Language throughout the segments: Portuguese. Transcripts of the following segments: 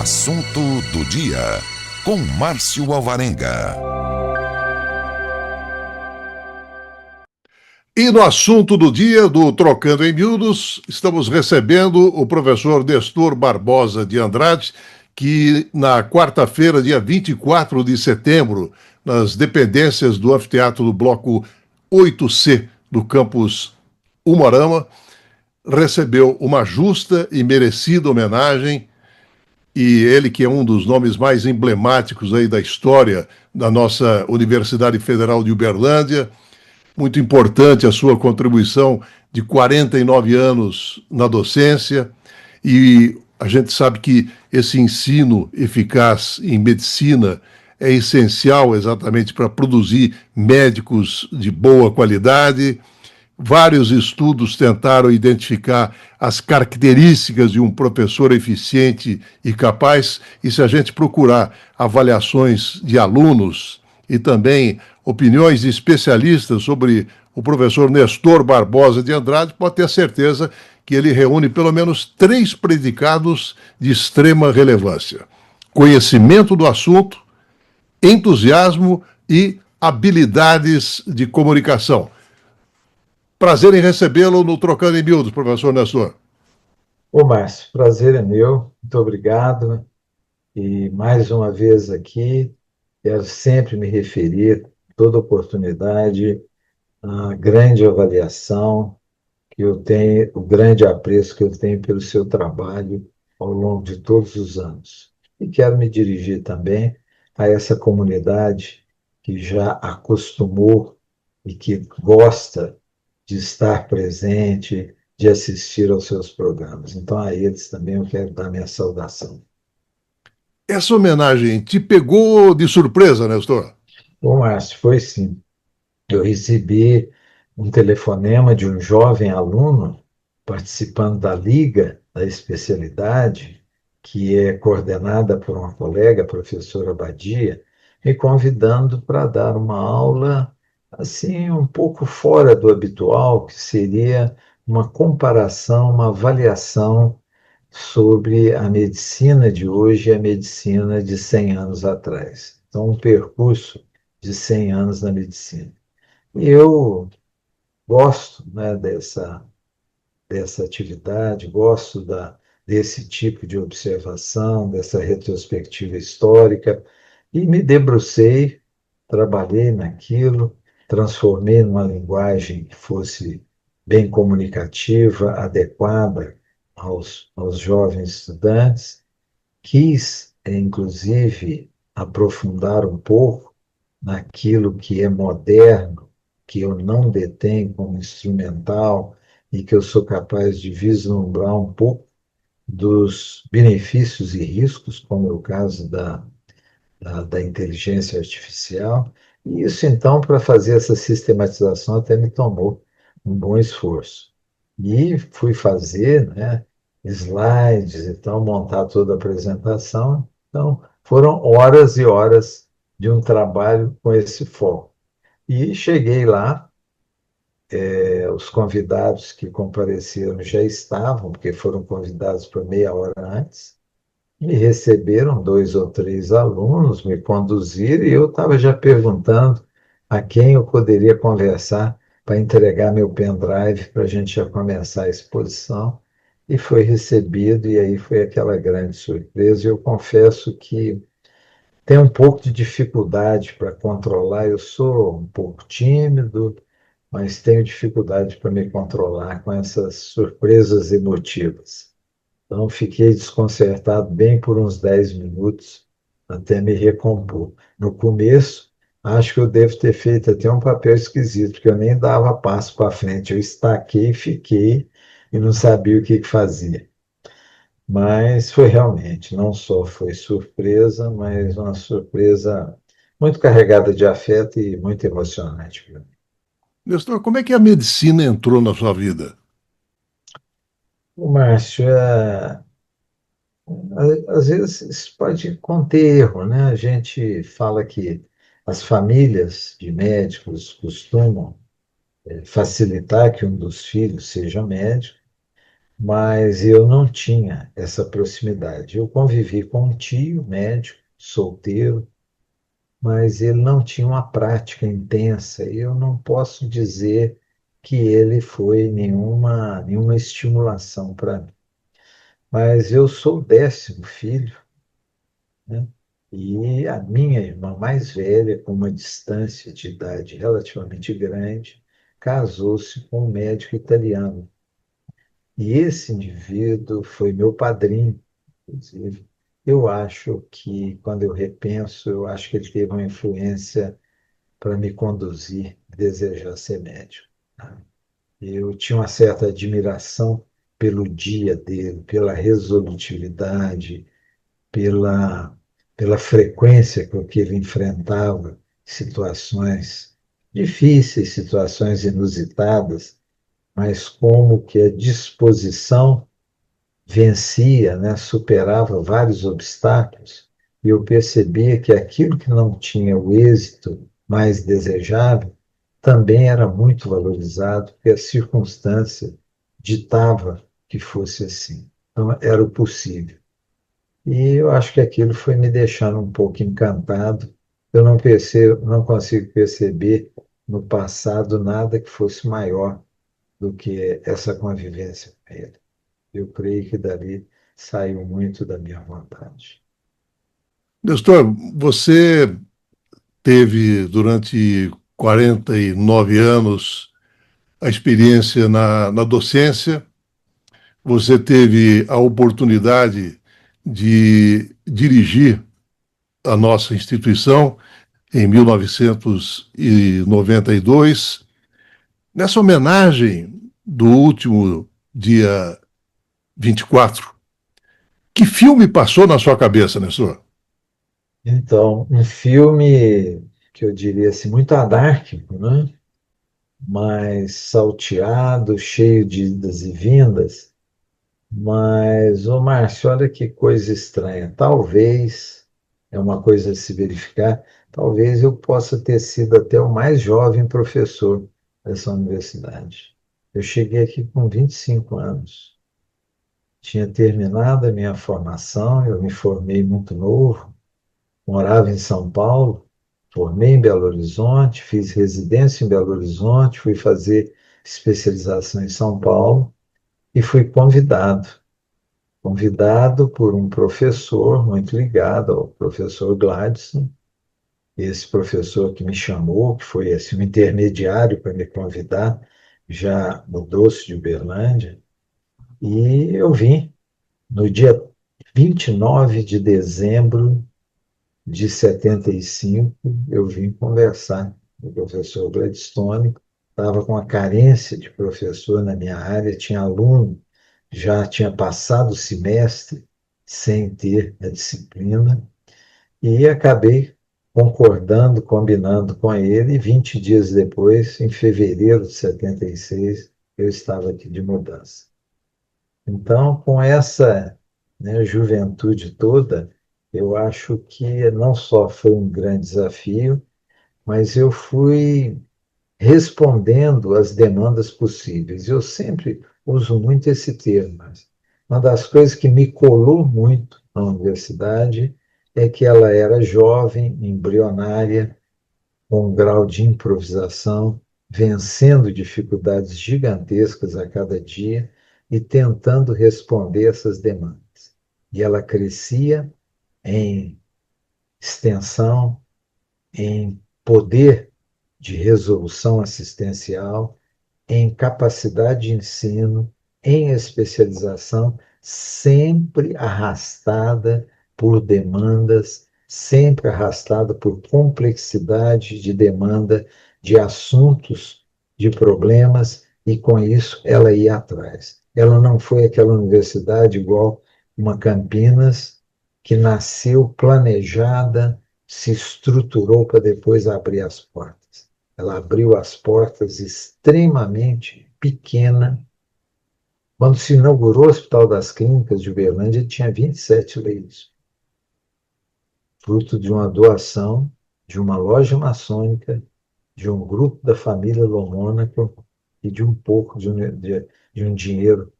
assunto do dia, com Márcio Alvarenga. E no assunto do dia do Trocando em Miúdos, estamos recebendo o professor Nestor Barbosa de Andrade, que na quarta-feira, dia 24 de setembro, nas dependências do anfiteatro do Bloco 8C do campus Umuarama, recebeu uma justa e merecida homenagem, e ele, que é um dos nomes mais emblemáticos aí da história da nossa Universidade Federal de Uberlândia. Muito importante a sua contribuição de 49 anos na docência, e a gente sabe que esse ensino eficaz em medicina é essencial exatamente para produzir médicos de boa qualidade. Vários estudos tentaram identificar as características de um professor eficiente e capaz, e se a gente procurar avaliações de alunos e também opiniões de especialistas sobre o professor Nestor Barbosa de Andrade, pode ter certeza que ele reúne pelo menos 3 predicados de extrema relevância: conhecimento do assunto, entusiasmo e habilidades de comunicação. Prazer em recebê-lo no Trocando em Miúdos, professor Nestor. Ô, Márcio, prazer é meu, muito obrigado. E mais uma vez aqui, quero sempre me referir, toda oportunidade, à grande avaliação que eu tenho, o grande apreço que eu tenho pelo seu trabalho ao longo de todos os anos. E quero me dirigir também a essa comunidade que já acostumou e que gosta de estar presente, de assistir aos seus programas. Então, a eles também eu quero dar minha saudação. Essa homenagem te pegou de surpresa, Nestor? Bom, Márcio, foi sim. Eu recebi um telefonema de um jovem aluno participando da Liga da Especialidade, que é coordenada por uma colega, a professora Badia, me convidando para dar uma aula assim um pouco fora do habitual, que seria uma comparação, uma avaliação sobre a medicina de hoje e a medicina de 100 anos atrás. Então, um percurso de 100 anos na medicina. E eu gosto, né, dessa atividade, gosto desse tipo de observação, dessa retrospectiva histórica, e me debrucei, trabalhei naquilo, transformei numa linguagem que fosse bem comunicativa, adequada aos jovens estudantes. Quis, inclusive, aprofundar um pouco naquilo que é moderno, que eu não detenho como instrumental e que eu sou capaz de vislumbrar um pouco dos benefícios e riscos, como é o caso da inteligência artificial. E isso, então, para fazer essa sistematização, até me tomou um bom esforço. E fui fazer, né, slides e tal, montar toda a apresentação. Então, foram horas e horas de um trabalho com esse foco. E cheguei lá, os convidados que compareceram já estavam, porque foram convidados por meia hora antes, me receberam 2 ou 3 alunos, me conduziram, e eu estava já perguntando a quem eu poderia conversar para entregar meu pendrive para a gente já começar a exposição, e foi recebido, e aí foi aquela grande surpresa. Eu confesso que tenho um pouco de dificuldade para controlar, eu sou um pouco tímido, mas tenho dificuldade para me controlar com essas surpresas emotivas. Então, fiquei desconcertado bem por uns 10 minutos até me recompor. No começo, acho que eu devo ter feito até um papel esquisito, porque eu nem dava passo para frente. Eu estaquei, fiquei e não sabia o que fazia. Mas foi realmente, não só foi surpresa, mas uma surpresa muito carregada de afeto e muito emocionante para mim. Nestor, como é que a medicina entrou na sua vida? O Márcio, às vezes isso pode conter erro, né? A gente fala que as famílias de médicos costumam facilitar que um dos filhos seja médico, mas eu não tinha essa proximidade. Eu convivi com um tio médico, solteiro, mas ele não tinha uma prática intensa, e eu não posso dizer que ele foi nenhuma estimulação para mim. Mas eu sou o 10º filho, né? E a minha irmã mais velha, com uma distância de idade relativamente grande, casou-se com um médico italiano. E esse indivíduo foi meu padrinho, inclusive. Eu acho que, quando eu repenso, eu acho que ele teve uma influência para me conduzir a desejar ser médico, tá? Eu tinha uma certa admiração pelo dia dele, pela resolutividade, pela, pela frequência com que ele enfrentava situações difíceis, situações inusitadas, mas como que a disposição vencia, né, superava vários obstáculos, e eu percebia que aquilo que não tinha o êxito mais desejável também era muito valorizado, porque a circunstância ditava que fosse assim. Então, era o possível. E eu acho que aquilo foi me deixando um pouco encantado. Eu não percebo, não consigo perceber no passado nada que fosse maior do que essa convivência com ele. Eu creio que dali saiu muito da minha vontade. Nestor, você teve durante 49 anos a experiência na docência, você teve a oportunidade de dirigir a nossa instituição em 1992. Nessa homenagem do último dia 24, que filme passou na sua cabeça, Nestor? Então, um filme que eu diria assim, muito anárquico, né? Mas salteado, cheio de idas e vindas. Mas, ô Márcio, olha que coisa estranha. Talvez, é uma coisa a se verificar, talvez eu possa ter sido até o mais jovem professor dessa universidade. Eu cheguei aqui com 25 anos. Tinha terminado a minha formação, eu me formei muito novo, morava em São Paulo, formei em Belo Horizonte, fiz residência em Belo Horizonte, fui fazer especialização em São Paulo e fui convidado por um professor muito ligado ao professor Gladson, esse professor que me chamou, que foi assim, um intermediário para me convidar, já mudou-se de Uberlândia, e eu vim no dia 29 de dezembro de 75, eu vim conversar com o professor Gladstone. Estava com a carência de professor na minha área, tinha aluno, já tinha passado o semestre sem ter a disciplina, e acabei concordando, combinando com ele, e 20 dias depois, em fevereiro de 76, eu estava aqui de mudança. Então, com essa, né, juventude toda, eu acho que não só foi um grande desafio, mas eu fui respondendo às demandas possíveis. Eu sempre uso muito esse termo. Mas uma das coisas que me colou muito na universidade é que ela era jovem, embrionária, com um grau de improvisação, vencendo dificuldades gigantescas a cada dia e tentando responder essas demandas. E ela crescia em extensão, em poder de resolução assistencial, em capacidade de ensino, em especialização, sempre arrastada por demandas, sempre arrastada por complexidade de demanda, de assuntos, de problemas, e com isso ela ia atrás. Ela não foi aquela universidade igual uma Campinas, que nasceu planejada, se estruturou para depois abrir as portas. Ela abriu as portas extremamente pequena. Quando se inaugurou o Hospital das Clínicas de Uberlândia, tinha 27 leitos, fruto de uma doação de uma loja maçônica, de um grupo da família Lomônaco e de um pouco de um dinheiro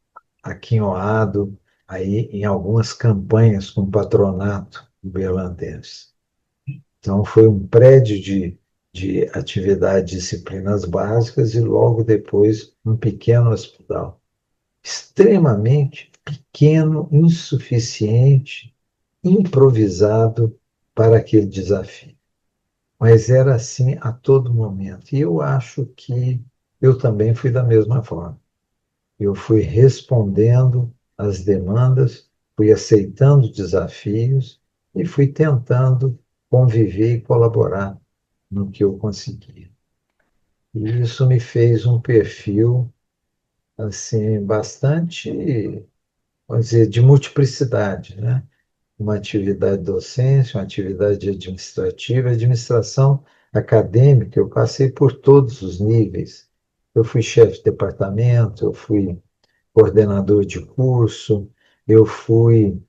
aquinhoado aí em algumas campanhas com o patronato uberlandense. Então, foi um prédio de atividade de disciplinas básicas e logo depois um pequeno hospital. Extremamente pequeno, insuficiente, improvisado para aquele desafio. Mas era assim a todo momento. E eu acho que eu também fui da mesma forma. Eu fui respondendo às demandas, fui aceitando desafios e fui tentando conviver e colaborar no que eu conseguia. E isso me fez um perfil assim bastante, vamos dizer, de multiplicidade, né? Uma atividade docente, uma atividade administrativa, administração acadêmica, eu passei por todos os níveis. Eu fui chefe de departamento, eu fui coordenador de curso, eu fui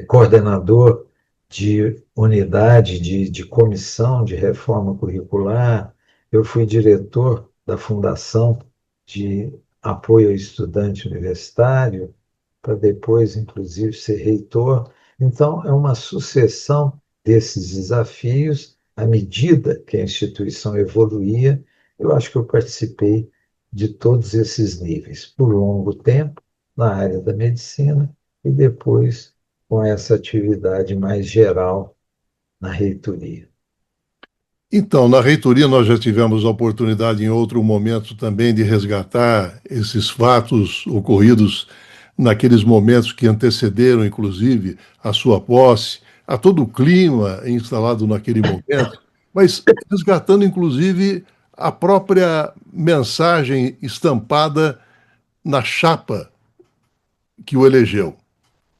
coordenador de unidade de comissão de reforma curricular, eu fui diretor da Fundação de Apoio ao Estudante Universitário, para depois, inclusive, ser reitor. Então, é uma sucessão desses desafios. À medida que a instituição evoluía, eu acho que eu participei de todos esses níveis, por longo tempo, na área da medicina, e depois com essa atividade mais geral na reitoria. Então, na reitoria, nós já tivemos a oportunidade, em outro momento, também de resgatar esses fatos ocorridos naqueles momentos que antecederam, inclusive, a sua posse, a todo o clima instalado naquele momento, mas resgatando, inclusive, a própria mensagem estampada na chapa que o elegeu: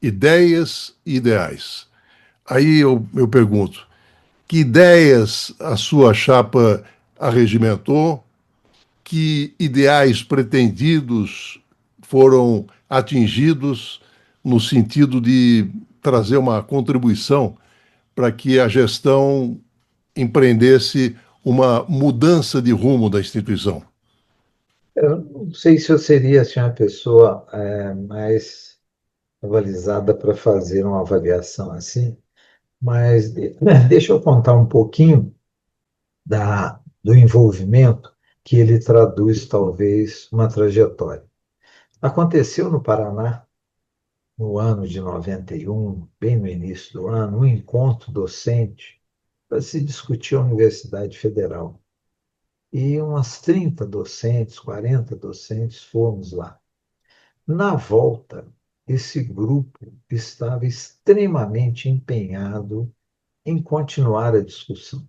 ideias e ideais. Aí eu pergunto, que ideias a sua chapa arregimentou? Que ideais pretendidos foram atingidos no sentido de trazer uma contribuição para que a gestão empreendesse uma mudança de rumo da instituição? Eu não sei se eu seria assim, uma pessoa mais avalizada para fazer uma avaliação assim, mas deixa eu contar um pouquinho do envolvimento que ele traduz, talvez, uma trajetória. Aconteceu no Paraná, no ano de 91, bem no início do ano, um encontro docente para se discutir a Universidade Federal. E umas 30 docentes, 40 docentes fomos lá. Na volta, esse grupo estava extremamente empenhado em continuar a discussão.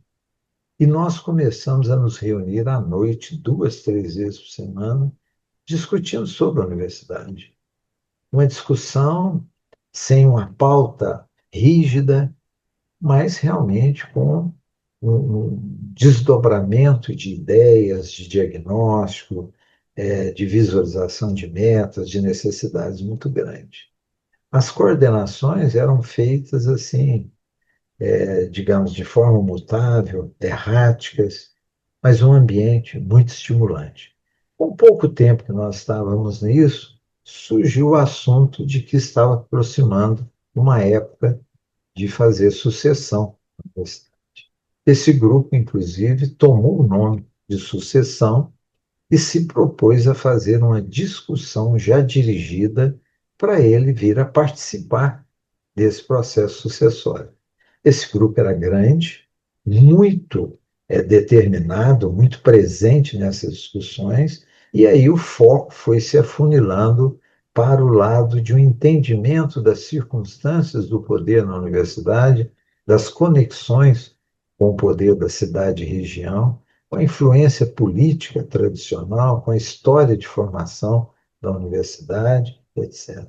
E nós começamos a nos reunir à noite, 2, 3 vezes por semana, discutindo sobre a universidade. Uma discussão sem uma pauta rígida, mas realmente com um desdobramento de ideias, de diagnóstico, de visualização de metas, de necessidades muito grande. As coordenações eram feitas assim, digamos, de forma mutável, erráticas, mas um ambiente muito estimulante. Com pouco tempo que nós estávamos nisso, surgiu o assunto de que estava aproximando uma época de fazer sucessão. Esse grupo, inclusive, tomou o nome de sucessão e se propôs a fazer uma discussão já dirigida para ele vir a participar desse processo sucessório. Esse grupo era grande, muito determinado, muito presente nessas discussões, e aí o foco foi se afunilando para o lado de um entendimento das circunstâncias do poder na universidade, das conexões com o poder da cidade e região, com a influência política tradicional, com a história de formação da universidade, etc.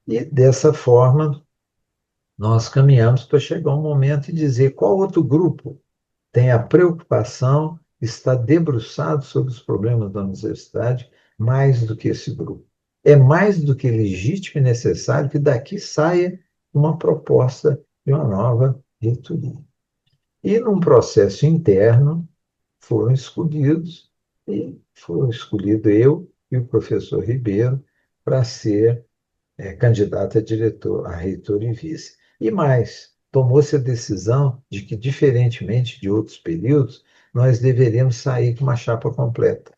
E dessa forma, nós caminhamos para chegar um momento e dizer qual outro grupo tem a preocupação, está debruçado sobre os problemas da universidade mais do que esse grupo. É mais do que legítimo e necessário que daqui saia uma proposta de uma nova reitoria. E num processo interno foram escolhidos, e foram escolhido eu e o professor Ribeiro para ser candidato a diretor, a reitor e vice. E mais, tomou-se a decisão de que, diferentemente de outros períodos, nós deveríamos sair com uma chapa completa.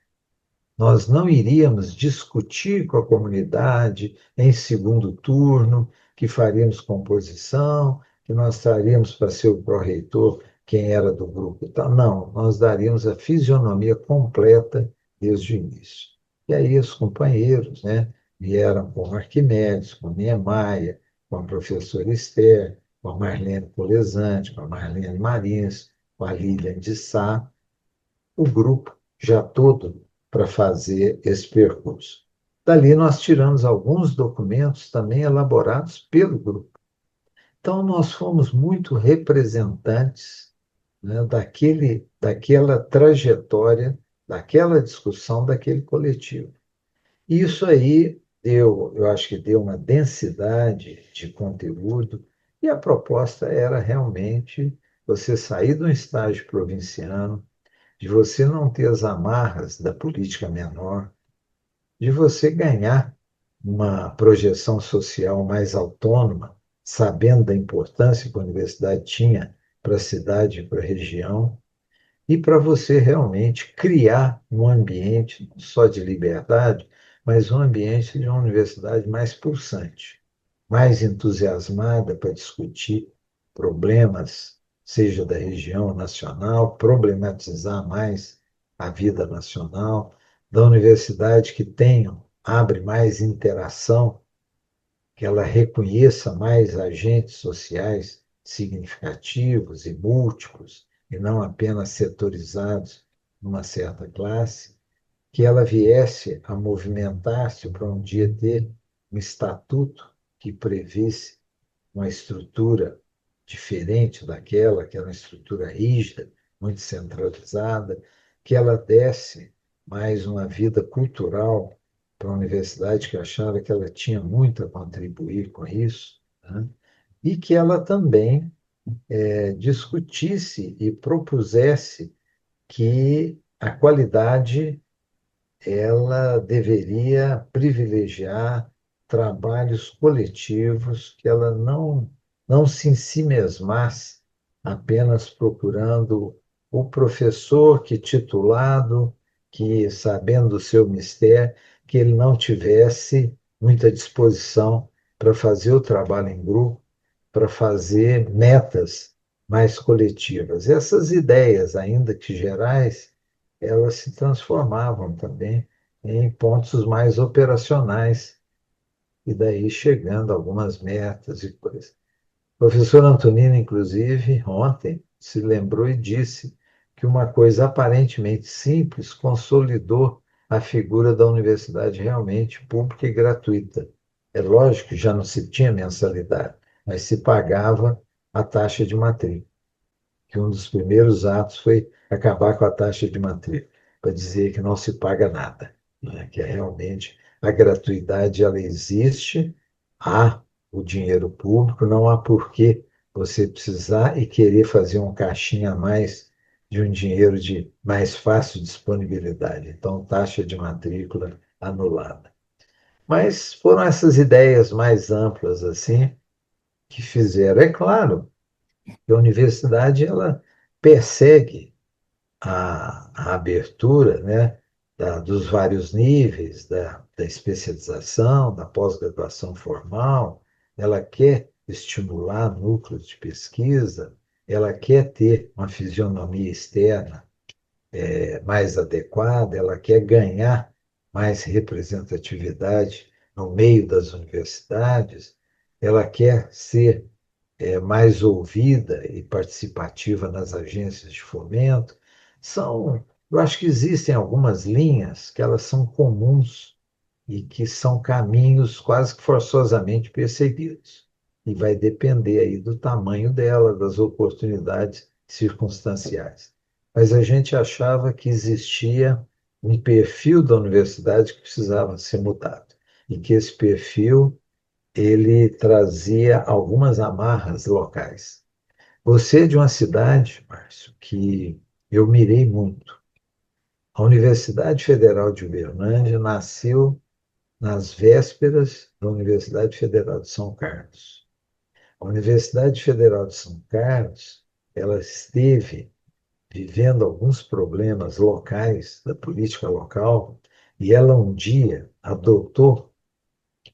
Nós não iríamos discutir com a comunidade em segundo turno, que faríamos composição, que nós traríamos para ser o pró-reitor quem era do grupo e tal. Não, nós daríamos a fisionomia completa desde o início. E aí os companheiros, né, vieram com Arquimedes, com Niemeyer, com a professora Esther, com a Marlene Polezante, com a Marlene Marins, com a Lilian de Sá, o grupo já todo para fazer esse percurso. Dali nós tiramos alguns documentos também elaborados pelo grupo. Então nós fomos muito representantes, né, daquela trajetória, daquela discussão, daquele coletivo. E isso aí eu acho que deu uma densidade de conteúdo, e a proposta era realmente você sair de um estágio provinciano, de você não ter as amarras da política menor, de você ganhar uma projeção social mais autônoma, sabendo da importância que a universidade tinha para a cidade e para a região, e para você realmente criar um ambiente não só de liberdade, mas um ambiente de uma universidade mais pulsante, mais entusiasmada para discutir problemas, seja da região nacional, problematizar mais a vida nacional, da universidade que tenha, abre mais interação, que ela reconheça mais agentes sociais significativos e múltiplos, e não apenas setorizados numa certa classe, que ela viesse a movimentar-se para um dia ter um estatuto que previsse uma estrutura diferente daquela, que era uma estrutura rígida, muito centralizada, que ela desse mais uma vida cultural para a universidade, que eu achava que ela tinha muito a contribuir com isso, né? E que ela também discutisse e propusesse que a qualidade ela deveria privilegiar trabalhos coletivos, que ela não se ensimesmasse apenas procurando o professor que titulado, que sabendo do seu mistério, que ele não tivesse muita disposição para fazer o trabalho em grupo, para fazer metas mais coletivas. Essas ideias, ainda que gerais, elas se transformavam também em pontos mais operacionais, e daí chegando a algumas metas e coisas. O professor Antonino, inclusive, ontem se lembrou e disse que uma coisa aparentemente simples consolidou a figura da universidade realmente pública e gratuita. É lógico que já não se tinha mensalidade, mas se pagava a taxa de matrícula, que um dos primeiros atos foi acabar com a taxa de matrícula, para dizer que não se paga nada, né? Que é realmente a gratuidade ela existe, há o dinheiro público, não há por que você precisar e querer fazer um caixinha a mais de um dinheiro de mais fácil disponibilidade. Então, taxa de matrícula anulada. Mas foram essas ideias mais amplas assim que fizeram. É claro que a universidade ela persegue a abertura, né, dos vários níveis da especialização, da pós-graduação formal, ela quer estimular núcleos de pesquisa, ela quer ter uma fisionomia externa mais adequada, ela quer ganhar mais representatividade no meio das universidades, ela quer ser mais ouvida e participativa nas agências de fomento. Eu acho que existem algumas linhas que elas são comuns e que são caminhos quase que forçosamente perseguidos. E vai depender aí do tamanho dela, das oportunidades circunstanciais. Mas a gente achava que existia um perfil da universidade que precisava ser mudado, e que esse perfil ele trazia algumas amarras locais. Você é de uma cidade, Márcio, que eu mirei muito. A Universidade Federal de Uberlândia nasceu nas vésperas da Universidade Federal de São Carlos. A Universidade Federal de São Carlos, ela esteve vivendo alguns problemas locais, da política local, e ela um dia adotou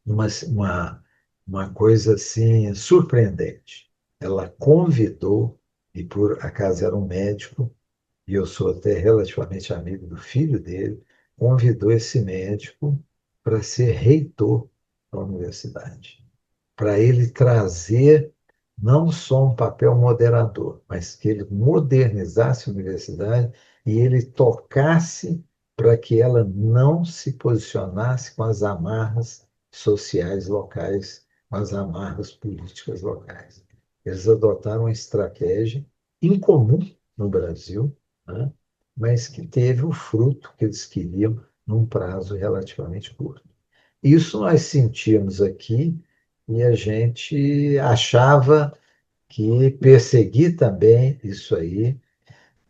uma coisa assim surpreendente. Ela convidou, e por acaso era um médico, e eu sou até relativamente amigo do filho dele, convidou esse médico para ser reitor da universidade, para ele trazer não só um papel moderador, mas que ele modernizasse a universidade e ele tocasse para que ela não se posicionasse com as amarras sociais locais, com as amarras políticas locais. Eles adotaram uma estratégia incomum no Brasil, né? Mas que teve o fruto que eles queriam num prazo relativamente curto. Isso nós sentíamos aqui e a gente achava que perseguir também isso aí.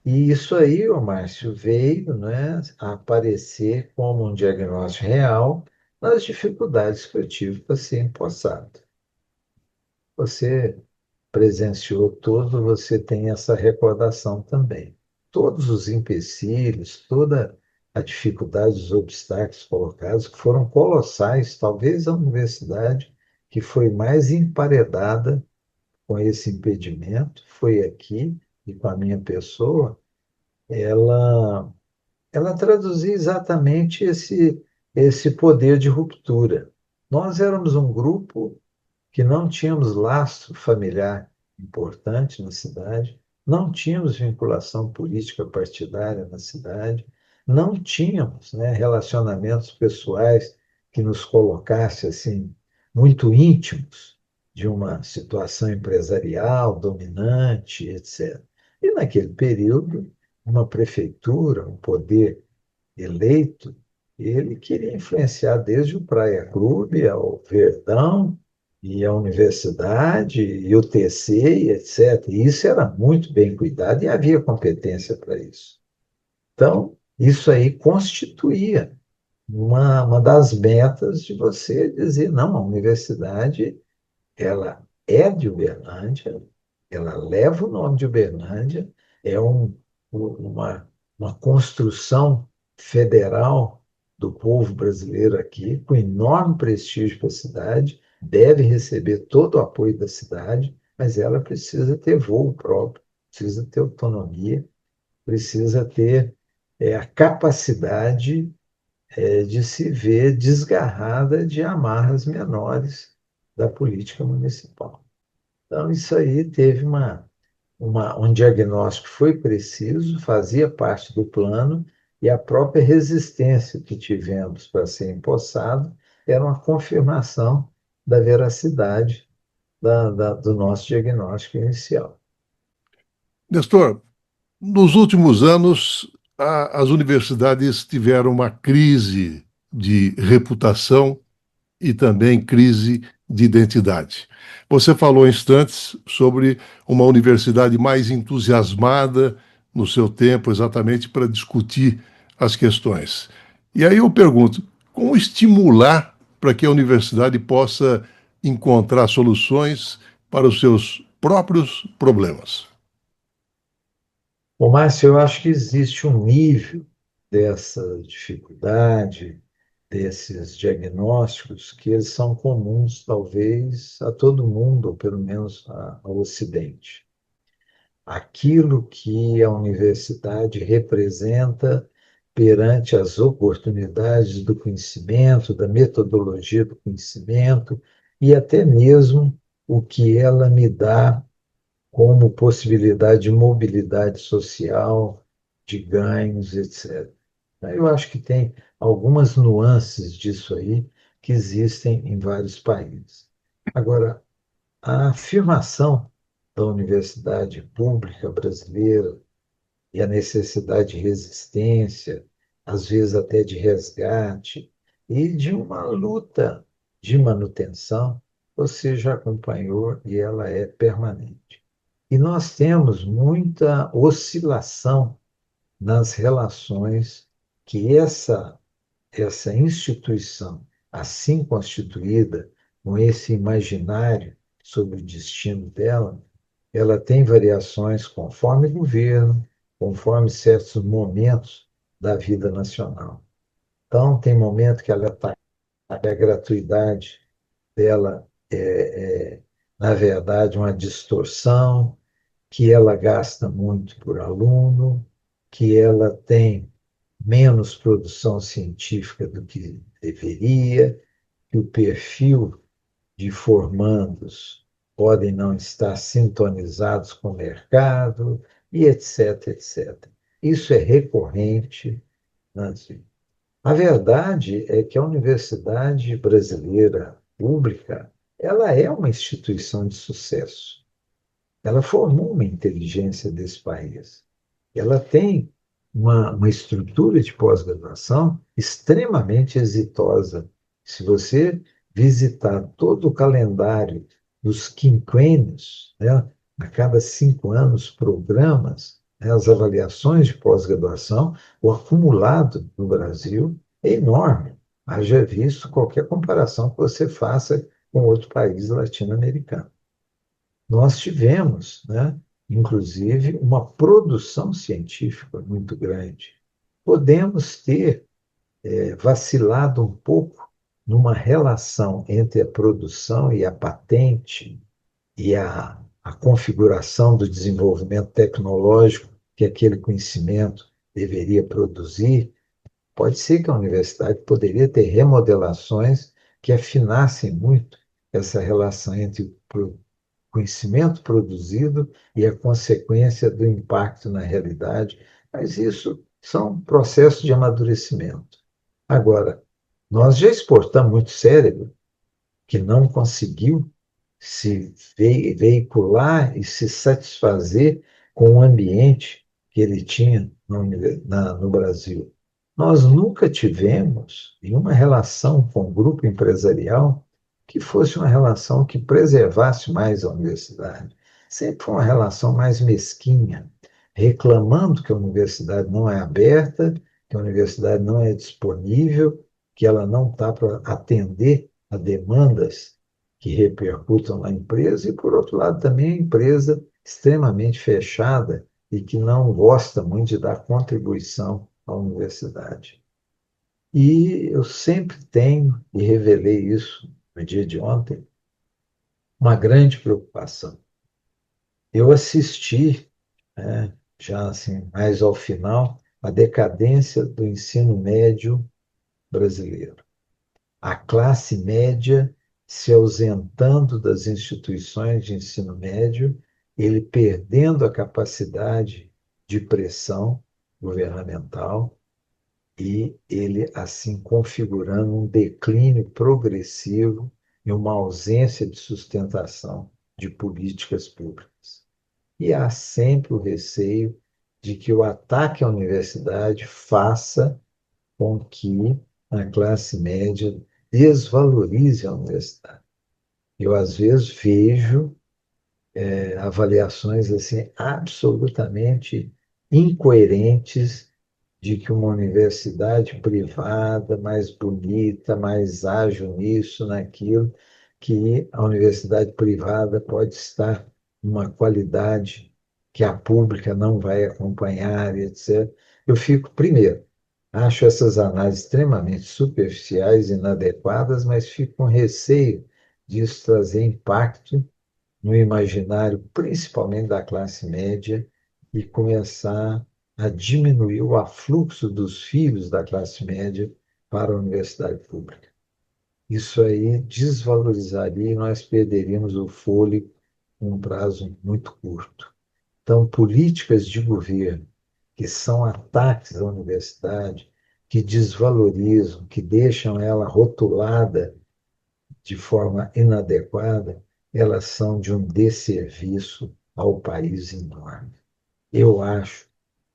E isso aí, o Márcio, veio, né, a aparecer como um diagnóstico real nas dificuldades que eu tive para ser empossado. Você presenciou tudo, você tem essa recordação também. Todos os empecilhos, toda a dificuldade, os obstáculos colocados, que foram colossais, talvez a universidade que foi mais emparedada com esse impedimento foi aqui, e com a minha pessoa, ela, ela traduzia exatamente esse poder de ruptura. Nós éramos um grupo que não tínhamos laço familiar importante na cidade, não tínhamos vinculação política partidária na cidade, não tínhamos, né, relacionamentos pessoais que nos colocasse assim muito íntimos de uma situação empresarial dominante, etc. E naquele período, uma prefeitura, um poder eleito, ele queria influenciar desde o Praia Clube ao Verdão e a universidade e o TC, e etc. E isso era muito bem cuidado e havia competência para isso. Então, isso aí constituía uma das metas de você dizer, não, a universidade ela é de Uberlândia, ela leva o nome de Uberlândia, é uma construção federal do povo brasileiro aqui, com enorme prestígio para a cidade, deve receber todo o apoio da cidade, mas ela precisa ter voo próprio, precisa ter autonomia, precisa ter a capacidade de se ver desgarrada de amarras menores da política municipal. Então, isso aí teve um diagnóstico que foi preciso, fazia parte do plano, e a própria resistência que tivemos para ser empossado era uma confirmação da veracidade do nosso diagnóstico inicial. Nestor, nos últimos anos, as universidades tiveram uma crise de reputação e também crise de identidade. Você falou instantes sobre uma universidade mais entusiasmada no seu tempo, exatamente para discutir as questões. E aí eu pergunto, como estimular para que a universidade possa encontrar soluções para os seus próprios problemas? Ô, Márcio, eu acho que existe um nível dessa dificuldade, desses diagnósticos, que eles são comuns, talvez, a todo mundo, ou pelo menos ao Ocidente. Aquilo que a universidade representa perante as oportunidades do conhecimento, da metodologia do conhecimento, e até mesmo o que ela me dá como possibilidade de mobilidade social, de ganhos, etc. Eu acho que tem algumas nuances disso aí que existem em vários países. Agora, a afirmação da universidade pública brasileira e a necessidade de resistência, às vezes até de resgate, e de uma luta de manutenção, você já acompanhou e ela é permanente. E nós temos muita oscilação nas relações que essa instituição assim constituída, com esse imaginário sobre o destino dela, ela tem variações conforme o governo, conforme certos momentos da vida nacional. Então, tem momento que ela está, a gratuidade dela na verdade, uma distorção, que ela gasta muito por aluno, que ela tem menos produção científica do que deveria, que o perfil de formandos podem não estar sintonizados com o mercado, e etc, etc. Isso é recorrente, né? A verdade é que a Universidade Brasileira Pública, ela é uma instituição de sucesso. Ela formou uma inteligência desse país. Ela tem uma estrutura de pós-graduação extremamente exitosa. Se você visitar todo o calendário dos quinquênios, né, a cada 5 anos, programas, né, as avaliações de pós-graduação, o acumulado no Brasil é enorme. Haja visto qualquer comparação que você faça com outro país latino-americano. Nós tivemos, né, inclusive, uma produção científica muito grande. Podemos ter vacilado um pouco numa relação entre a produção e a patente e a configuração do desenvolvimento tecnológico que aquele conhecimento deveria produzir. Pode ser que a universidade poderia ter remodelações que afinassem muito essa relação entre o conhecimento produzido e a consequência do impacto na realidade, mas isso são processos de amadurecimento. Agora, nós já exportamos muito cérebro que não conseguiu se veicular e se satisfazer com o ambiente que ele tinha no Brasil. Nós nunca tivemos nenhuma relação com o grupo empresarial que fosse uma relação que preservasse mais a universidade. Sempre foi uma relação mais mesquinha, reclamando que a universidade não é aberta, que a universidade não é disponível, que ela não está para atender a demandas que repercutam na empresa, e, por outro lado, também a empresa extremamente fechada e que não gosta muito de dar contribuição à universidade. E eu sempre tenho, e revelei isso no dia de ontem, uma grande preocupação. Eu assisti, né, já assim, mais ao final, a decadência do ensino médio brasileiro. A classe média se ausentando das instituições de ensino médio, ele perdendo a capacidade de pressão governamental e ele, assim, configurando um declínio progressivo e uma ausência de sustentação de políticas públicas. E há sempre o receio de que o ataque à universidade faça com que a classe média desvalorize a universidade. Eu, às vezes, vejo avaliações assim absolutamente incoerentes de que uma universidade privada mais bonita, mais ágil nisso, naquilo, que a universidade privada pode estar numa qualidade que a pública não vai acompanhar, etc. Eu fico, primeiro, acho essas análises extremamente superficiais e inadequadas, mas fico com receio disso trazer impacto no imaginário, principalmente da classe média, e começar a diminuir o afluxo dos filhos da classe média para a universidade pública. Isso aí desvalorizaria e nós perderíamos o fôlego em um prazo muito curto. Então, políticas de governo que são ataques à universidade, que desvalorizam, que deixam ela rotulada de forma inadequada, elas são de um desserviço ao país enorme. Eu acho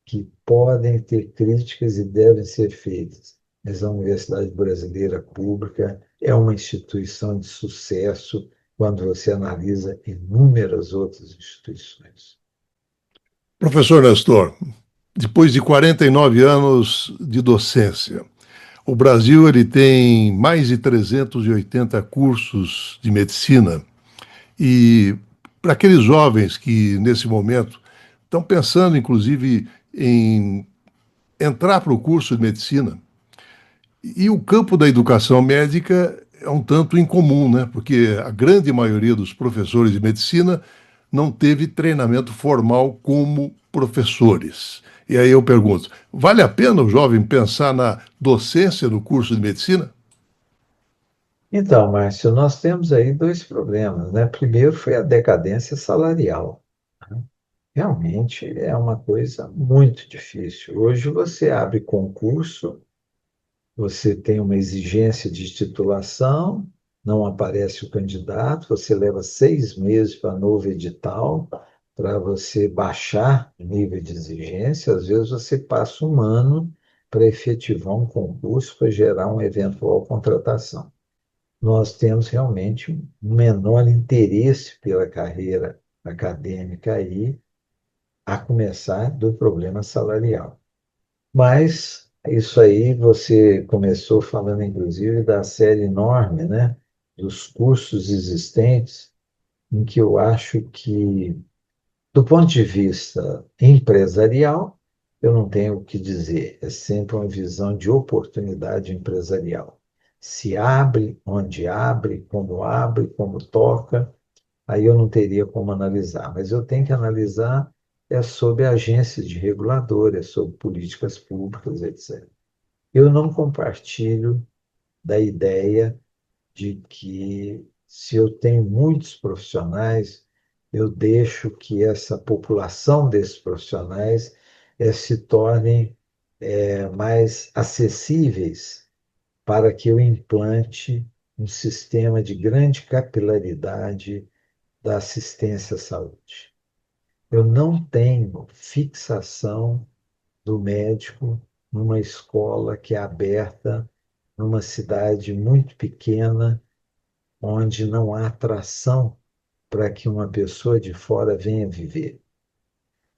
que podem ter críticas e devem ser feitas, mas a Universidade Brasileira Pública é uma instituição de sucesso quando você analisa inúmeras outras instituições. Professor Nestor, depois de 49 anos de docência, O Brasil ele tem mais de 380 cursos de medicina e para aqueles jovens que nesse momento estão pensando, inclusive, em entrar para o curso de medicina, e o campo da educação médica é um tanto incomum, né? Porque a grande maioria dos professores de medicina não teve treinamento formal como professores. E aí eu pergunto, vale a pena o jovem pensar na docência do curso de medicina? Então, Márcio, nós temos aí dois problemas, né? Primeiro foi a decadência salarial, né? Realmente é uma coisa muito difícil. Hoje você abre concurso, você tem uma exigência de titulação, não aparece o candidato, você leva 6 meses para novo edital, para você baixar o nível de exigência. Às vezes você passa um ano para efetivar um concurso, para gerar uma eventual contratação. Nós temos realmente um menor interesse pela carreira acadêmica aí, a começar do problema salarial. Mas isso aí você começou falando, inclusive, da série enorme, né, dos cursos existentes, em que eu acho que, do ponto de vista empresarial, eu não tenho o que dizer, é sempre uma visão de oportunidade empresarial. Se abre, onde abre, como toca, aí eu não teria como analisar, mas eu tenho que analisar sobre agências de reguladoras, sobre políticas públicas, etc. Eu não compartilho da ideia de que se eu tenho muitos profissionais, eu deixo que essa população desses profissionais se tornem mais acessíveis para que eu implante um sistema de grande capilaridade da assistência à saúde. Eu não tenho fixação do médico numa escola que é aberta numa cidade muito pequena, onde não há atração para que uma pessoa de fora venha viver.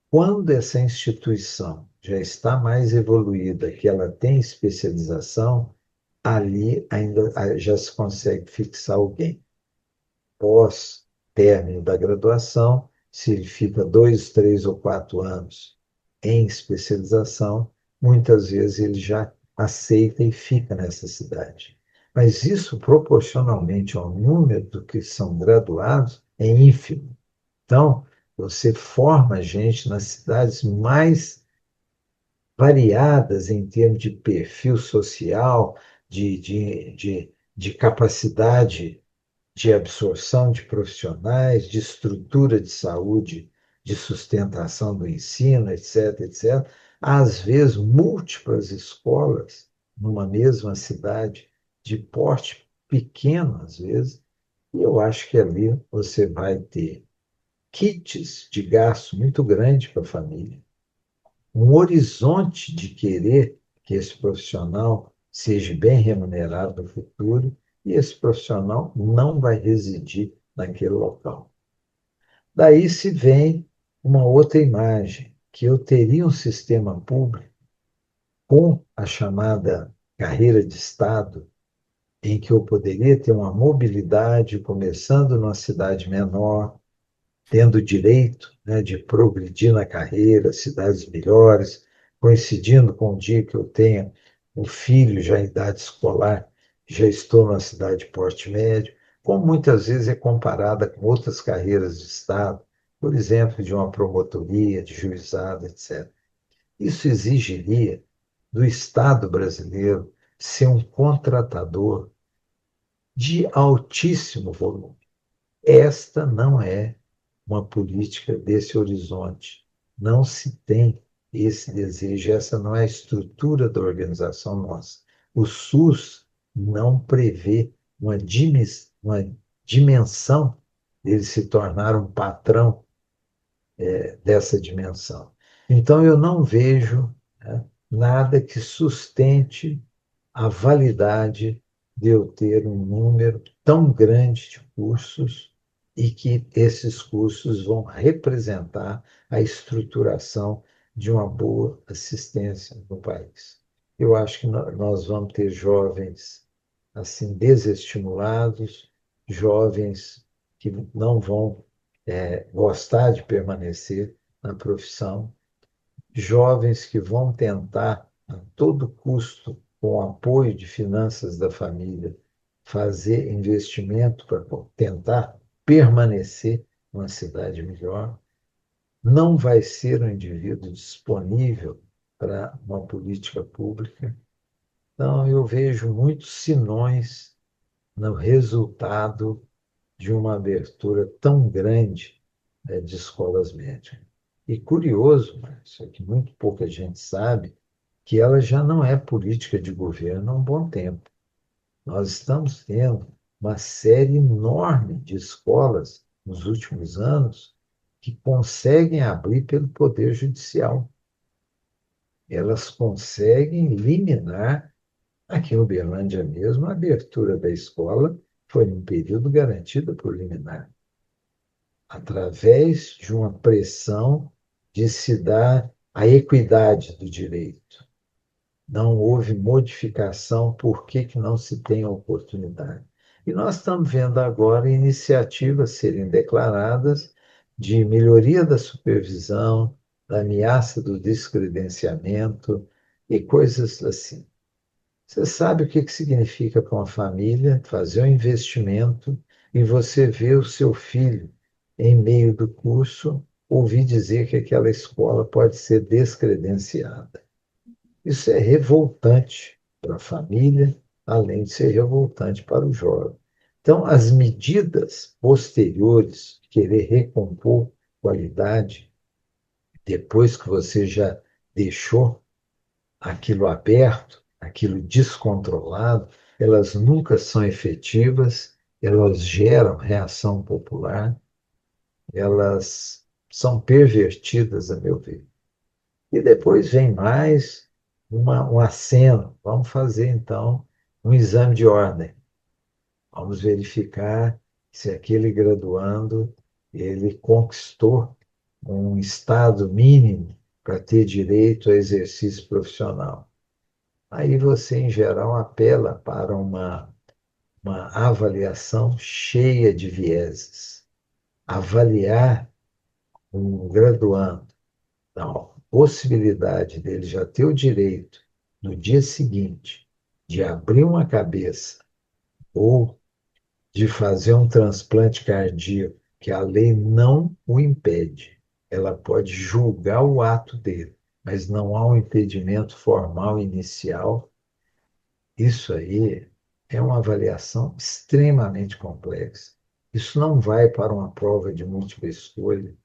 Quando essa instituição já está mais evoluída, que ela tem especialização, ali ainda já se consegue fixar alguém. Pós-término da graduação, se ele fica 2, 3 ou 4 anos em especialização, muitas vezes ele já aceita e fica nessa cidade. Mas isso, proporcionalmente ao número do que são graduados, é ínfimo. Então, você forma gente nas cidades mais variadas em termos de perfil social, de capacidade de absorção de profissionais, de estrutura de saúde, de sustentação do ensino, etc., etc. Às vezes, múltiplas escolas numa mesma cidade, de porte pequeno, às vezes, e eu acho que ali você vai ter kits de gasto muito grande para a família, um horizonte de querer que esse profissional seja bem remunerado no futuro, e esse profissional não vai residir naquele local. Daí se vem uma outra imagem, que eu teria um sistema público com a chamada carreira de Estado, em que eu poderia ter uma mobilidade, começando numa cidade menor, tendo direito, né, de progredir na carreira, cidades melhores, coincidindo com o dia que eu tenha um filho já em idade escolar, já estou numa cidade de porte médio, como muitas vezes é comparada com outras carreiras de Estado, por exemplo, de uma promotoria, de juizado, etc. Isso exigiria do Estado brasileiro ser um contratador de altíssimo volume. Esta não é uma política desse horizonte. Não se tem esse desejo, essa não é a estrutura da organização nossa. O SUS não prevê uma dimensão dele se tornar um patrão dessa dimensão. Então, eu não vejo, né, nada que sustente a validade de eu ter um número tão grande de cursos e que esses cursos vão representar a estruturação de uma boa assistência no país. Eu acho que nós vamos ter jovens assim desestimulados, jovens que não vão gostar de permanecer na profissão, jovens que vão tentar a todo custo, com o apoio de finanças da família, fazer investimento para tentar permanecer numa cidade melhor. Não vai ser um indivíduo disponível para uma política pública. Então, eu vejo muitos sinões no resultado de uma abertura tão grande de escolas médicas. E curioso, isso que muito pouca gente sabe, que ela já não é política de governo há um bom tempo. Nós estamos tendo uma série enorme de escolas nos últimos anos que conseguem abrir pelo Poder Judicial. Elas conseguem liminar. Aqui em Uberlândia mesmo, a abertura da escola foi num período garantida por liminar, através de uma pressão de se dar a equidade do direito. Não houve modificação, por que não se tem a oportunidade? E nós estamos vendo agora iniciativas serem declaradas de melhoria da supervisão, da ameaça do descredenciamento e coisas assim. Você sabe o que significa para uma família fazer um investimento e você ver o seu filho, em meio do curso, ouvir dizer que aquela escola pode ser descredenciada. Isso é revoltante para a família, além de ser revoltante para o jovem. Então, as medidas posteriores, querer recompor qualidade, depois que você já deixou aquilo aberto, aquilo descontrolado, elas nunca são efetivas, elas geram reação popular, elas são pervertidas, a meu ver. E depois vem mais um aceno. Vamos fazer, então, um exame de ordem. Vamos verificar se aquele graduando ele conquistou um estado mínimo para ter direito a exercício profissional. Aí você, em geral, apela para uma avaliação cheia de vieses. Avaliar um graduando, não, a possibilidade dele já ter o direito, no dia seguinte, de abrir uma cabeça ou de fazer um transplante cardíaco, que a lei não o impede. Ela pode julgar o ato dele, mas não há um impedimento formal inicial. Isso aí é uma avaliação extremamente complexa. Isso não vai para uma prova de múltipla escolha,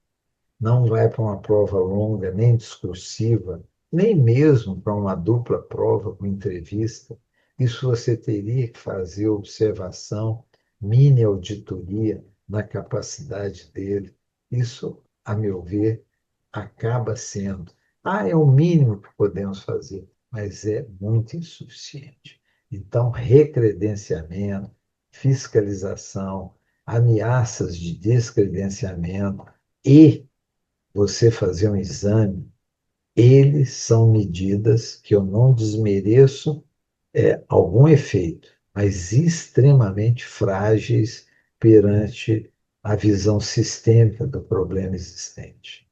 não vai para uma prova longa, nem discursiva, nem mesmo para uma dupla prova com entrevista. Isso você teria que fazer observação, mini auditoria na capacidade dele. Isso, a meu ver, acaba sendo. É o mínimo que podemos fazer, mas é muito insuficiente. Então, recredenciamento, fiscalização, ameaças de descredenciamento e você fazer um exame, eles são medidas que eu não desmereço algum efeito, mas extremamente frágeis perante a visão sistêmica do problema existente.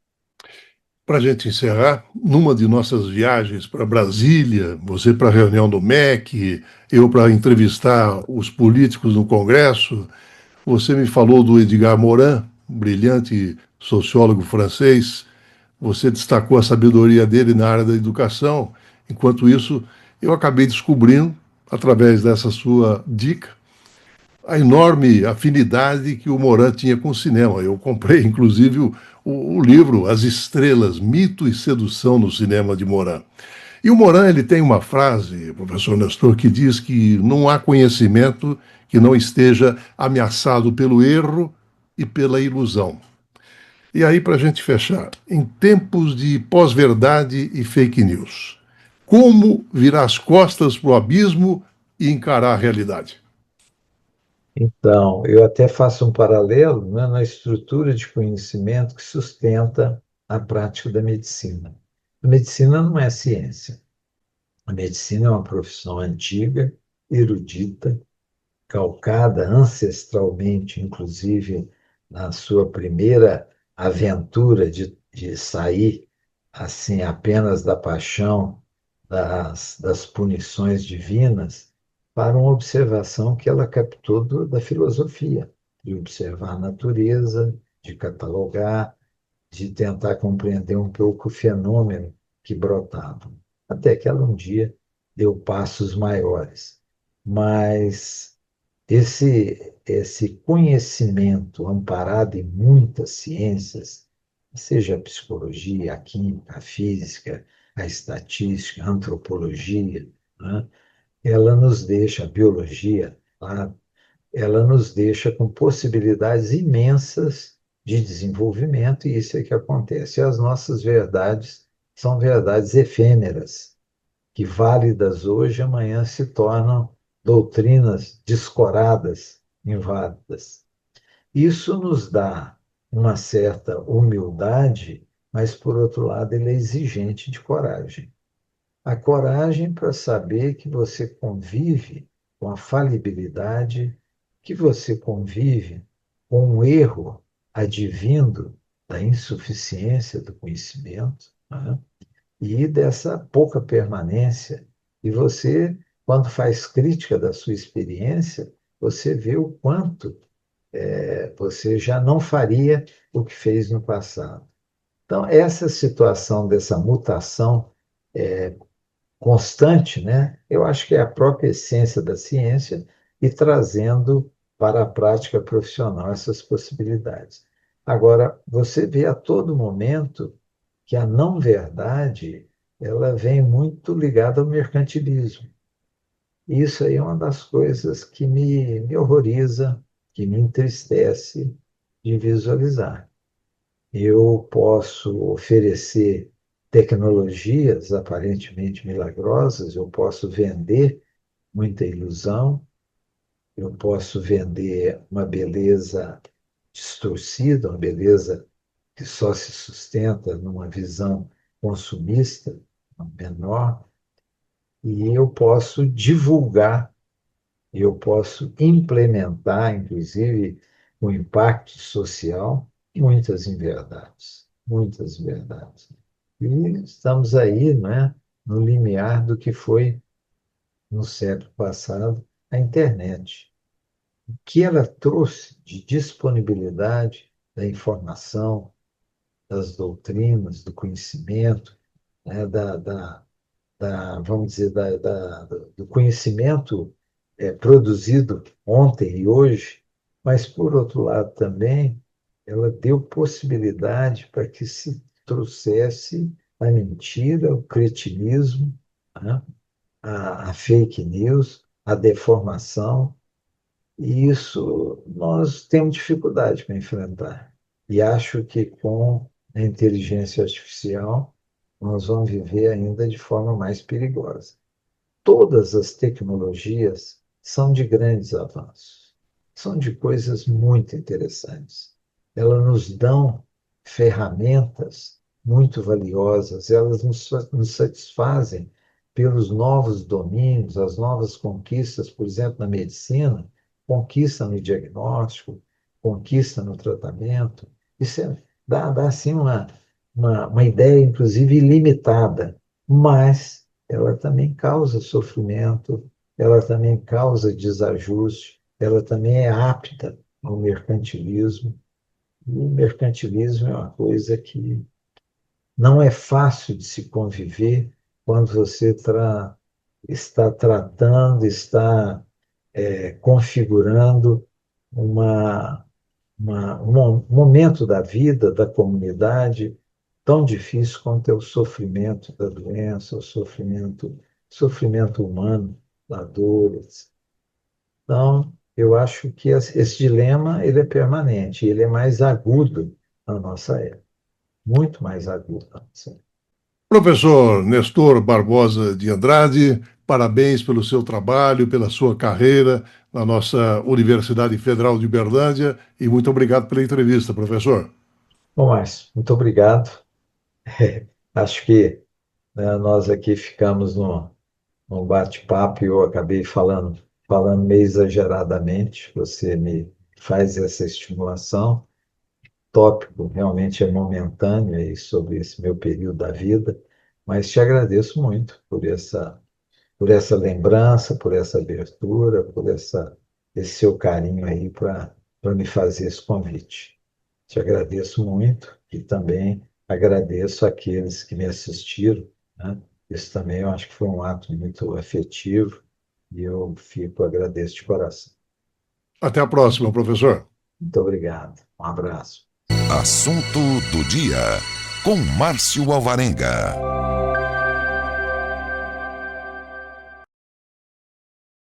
Para a gente encerrar, numa de nossas viagens para Brasília, você para a reunião do MEC, eu para entrevistar os políticos no Congresso, você me falou do Edgar Morin, um brilhante sociólogo francês. Você destacou a sabedoria dele na área da educação. Enquanto isso, eu acabei descobrindo, através dessa sua dica, a enorme afinidade que o Morin tinha com o cinema. Eu comprei, inclusive, o livro As Estrelas, Mito e Sedução no Cinema de Morin. E o Morin ele tem uma frase, professor Nestor, que diz que não há conhecimento que não esteja ameaçado pelo erro e pela ilusão. E aí, para a gente fechar, em tempos de pós-verdade e fake news, como virar as costas para o abismo e encarar a realidade? Então, eu até faço um paralelo, né, na estrutura de conhecimento que sustenta a prática da medicina. A medicina não é ciência. A medicina é uma profissão antiga, erudita, calcada ancestralmente, inclusive na sua primeira aventura de sair assim apenas da paixão das punições divinas, para uma observação que ela captou da filosofia, de observar a natureza, de catalogar, de tentar compreender um pouco o fenômeno que brotava, até que ela um dia deu passos maiores. Mas esse conhecimento amparado em muitas ciências, seja a psicologia, a química, a física, a estatística, a antropologia, né? Ela nos deixa, a biologia, tá? Ela nos deixa com possibilidades imensas de desenvolvimento, e isso é que acontece. E as nossas verdades são verdades efêmeras, que válidas hoje, amanhã se tornam doutrinas descoradas, inválidas. Isso nos dá uma certa humildade, mas, por outro lado, ele é exigente de coragem. A coragem para saber que você convive com a falibilidade, que você convive com o erro advindo da insuficiência do conhecimento, né? E dessa pouca permanência. E você, quando faz crítica da sua experiência, você vê o quanto você já não faria o que fez no passado. Então, essa situação dessa mutação constante, né? Eu acho que é a própria essência da ciência e trazendo para a prática profissional essas possibilidades. Agora, você vê a todo momento que a não-verdade ela vem muito ligada ao mercantilismo. E isso aí é uma das coisas que me horroriza, que me entristece de visualizar. Eu posso oferecer tecnologias aparentemente milagrosas, eu posso vender muita ilusão, eu posso vender uma beleza distorcida, uma beleza que só se sustenta numa visão consumista, menor, e eu posso divulgar, eu posso implementar, inclusive, o impacto social, muitas inverdades, muitas verdades. E estamos aí, né, no limiar do que foi, no século passado, a internet. O que ela trouxe de disponibilidade da informação, das doutrinas, do conhecimento, né, vamos dizer, do conhecimento produzido ontem e hoje, mas, por outro lado, também, ela deu possibilidade para que se trouxesse a mentira, o cretinismo, né, a fake news, a deformação, e isso nós temos dificuldade para enfrentar. E acho que com a inteligência artificial nós vamos viver ainda de forma mais perigosa. Todas as tecnologias são de grandes avanços, são de coisas muito interessantes. Elas nos dão ferramentas muito valiosas, elas nos satisfazem pelos novos domínios, as novas conquistas, por exemplo, na medicina, conquista no diagnóstico, conquista no tratamento. Isso dá assim, uma ideia, inclusive, ilimitada, mas ela também causa sofrimento, ela também causa desajuste, ela também é apta ao mercantilismo. E o mercantilismo é uma coisa que não é fácil de se conviver quando você está tratando, está configurando uma, um momento da vida da comunidade tão difícil quanto é o sofrimento da doença, o sofrimento humano, da dor, etc. Então, eu acho que esse dilema ele é permanente, ele é mais agudo na nossa época, muito mais agudo na nossa época. Professor Nestor Barbosa de Andrade, parabéns pelo seu trabalho, pela sua carreira na nossa Universidade Federal de Uberlândia e muito obrigado pela entrevista, professor. Bom, Márcio, muito obrigado. Acho que, né, nós aqui ficamos um bate-papo e eu acabei falando meio exageradamente. Você me faz essa estimulação. O tópico realmente é momentâneo aí sobre esse meu período da vida, mas te agradeço muito por essa lembrança, por essa abertura, esse seu carinho aí para me fazer esse convite. Te agradeço muito e também agradeço àqueles que me assistiram, né? Isso também eu acho que foi um ato muito afetivo e eu agradeço de coração. Até a próxima, professor. Muito obrigado. Um abraço. Assunto do dia, com Márcio Alvarenga.